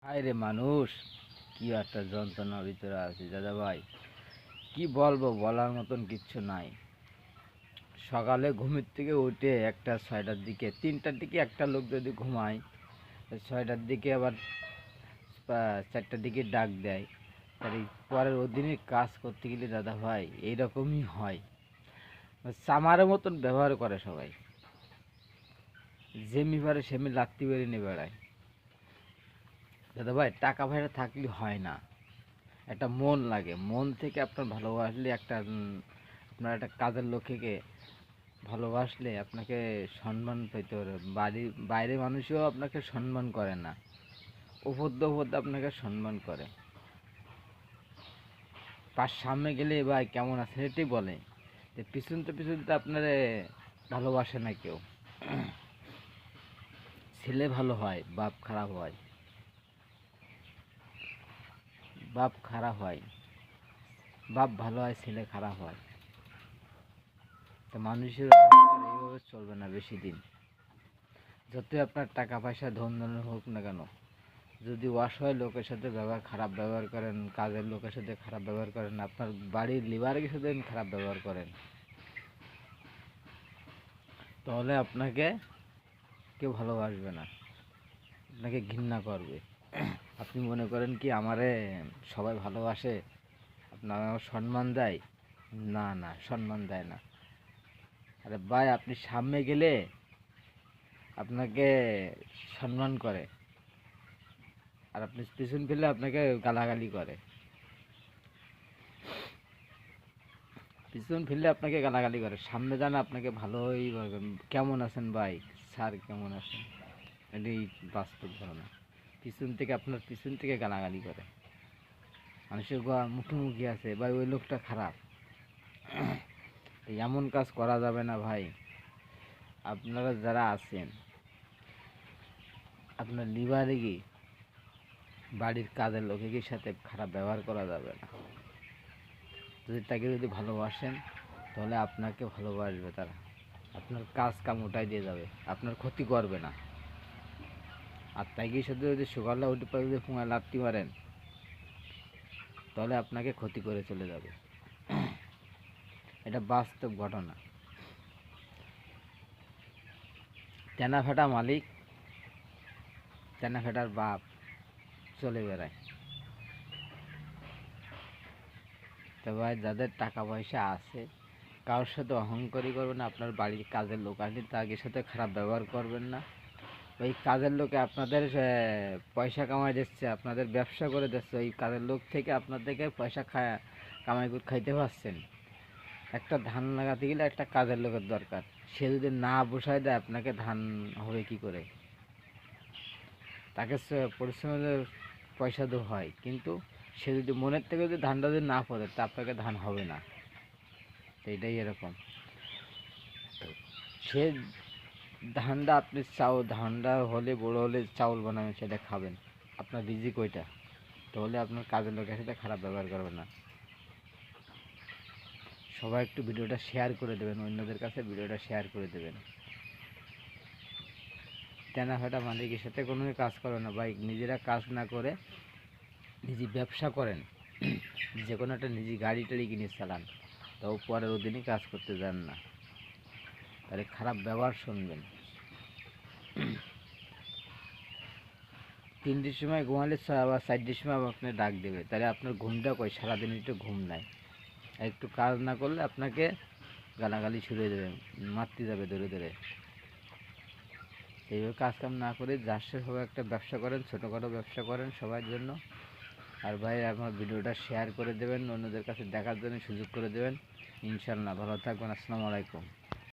আরে মানুষ কি একটা যন্ত্রণার ভিতরে আছি দাদা ভাই। কি বলবো, বলার মতন কিচ্ছু নাই। সকালে ঘুমের থেকে উঠে একটা 6টার দিকে 3টার দিকে একটা লোক যদি ঘুমায়, 6টার দিকে আবার 4টার দিকে ডাক দেয়। তার এই পরের অধীনে কাজ করতে গেলে দাদা ভাই এইরকমই হয়। চামারের মতন ব্যবহার করে সবাই, যেমি পারে সেমি লাগতে বেরিয়ে নিয়ে বেড়ায়। দাদা ভাই টাকা পয়সা থাকলে হয় না, একটা মন লাগে। মন থেকে আপনার ভালোবাসলে আপনার একটা কাজের লোককে ভালোবাসলে আপনাকে সম্মান পেতে পারে। বাইরে মানুষও আপনাকে সম্মান করে না, উপদ্য আপনাকে সম্মান করে। তার সামনে গেলে ভাই কেমন আছে এটাই বলে, যে পিছনতে আপনারে ভালোবাসে না কেউ। ছেলে ভালো হয় বাপ খারাপ হয়, বাপ খারাপ হয়, বাপ ভালো হয় ছেলে খারাপ হয়। তা মানুষের এইভাবে চলবে না বেশি দিন। যতই আপনার টাকা পয়সা ধন হোক না কেন, যদি অসহায় লোকের সাথে খারাপ ব্যবহার করেন, কাজের লোকের সাথে খারাপ ব্যবহার করেন, আপনার বাড়ির লিবারের সাথে খারাপ ব্যবহার করেন, তাহলে আপনাকে কেউ ভালোবাসবে না, আপনাকে ঘৃণা করবে। আপনি মনে করেন কি আমারে সবাই ভালোবাসে, আপনার আমার সম্মান দেয়? না না, সম্মান দেয় না। আরে ভাই আপনি সামনে গেলে আপনাকে সম্মান করে, আর আপনি পিছন ফেললে আপনাকে গালাগালি করে। পিছন ফেললে আপনাকে গালাগালি করে, সামনে যান আপনাকে ভালোই বলবেন, কেমন আছেন ভাই, স্যার কেমন আছেন, এটাই বাস্তব ঘটনা। পিছন থেকে গালাগালি করে, মানুষের মুখোমুখি আছে ভাই ওই লোকটা খারাপ। এমন কাজ করা যাবে না ভাই। আপনারা যারা আছেন, আপনার লিভারে কি বাড়ির কাজের লোকের সাথে খারাপ ব্যবহার করা যাবে না। যদি ভালোবাসেন তাহলে আপনাকে ভালোবাসবে তারা, আপনার কাজ কাম ওটাই দিয়ে যাবে, আপনার ক্ষতি করবে না। আর তাকে সাথে যদি সকালে উঠে পরে যদি পুঙায় লাত্তি মারেন, তাহলে আপনাকে ক্ষতি করে চলে যাবে। এটা বাস্তব ঘটনা। তেনা ফেটা মালিক, তেনা ফেটার বাপ চলে বেড়ায়। তো ভাই যাদের টাকা পয়সা আছে, কারোর সাথে অহংকারী করবেন না। আপনার বাড়ির কাজের লোক আসলে তাদের সাথে খারাপ ব্যবহার করবেন না। ওই কাজের লোকে আপনাদের পয়সা কামাই দিচ্ছে, আপনাদের ব্যবসা করে দিচ্ছে, ওই কাজের লোক থেকে আপনাদেরকে পয়সা কামাই করে খাইতে পারছেন। একটা ধান লাগাতে গেলে একটা কাজের লোকের দরকার, সে যদি না বসায় দেয় আপনাকে ধান হবে কি করে? তাকে পরিশ্রমের পয়সা তো হয়, কিন্তু সে যদি মনের থেকে যদি ধানটা যদি না পড়ে তা আপনাকে ধান হবে না। এইটাই এরকম। সে ধানটা আপনি ধানটা হলে বড় হলে চাউল বানাবেন, সেটা খাবেন, আপনার রিজিক ওইটা। তাহলে আপনার কাজের লোকের সাথে খারাপ ব্যবহার করবে না। সবাই একটু ভিডিওটা শেয়ার করে দেবেন, অন্যদের কাছে ভিডিওটা শেয়ার করে দেবেন। তেনা ফাটা মালিকের সাথে কোনো কাজ করবে না ভাই। নিজেরা কাজ না করে নিজে ব্যবসা করেন, যে কোনো একটা নিজে গাড়ি টাড়ি কিনে চালান, তাও পরের অধীনে কাজ করতে যান না। তাহলে খারাপ ব্যবহার শুনবেন। 3টের সময় ঘুমালে আবার 4টের সময় আপনি ডাক দেবে, তাহলে আপনার ঘুমটা কই? সারাদিন একটু ঘুম নাই, আর একটু কাজ না করলে আপনাকে গালাগালি ছুড়ে দেবে, মারতে যাবে ধরে ধরে। এইভাবে কাজ কাম না করে যার সবাই একটা ব্যবসা করেন, ছোটোখাটো ব্যবসা করেন সবার জন্য। আর ভাই আমার ভিডিওটা শেয়ার করে দেবেন, অন্যদের কাছে দেখার জন্য সুযোগ করে দেবেন। ইনশাল্লাহ ভালো থাকবেন। আসসালামু আলাইকুম।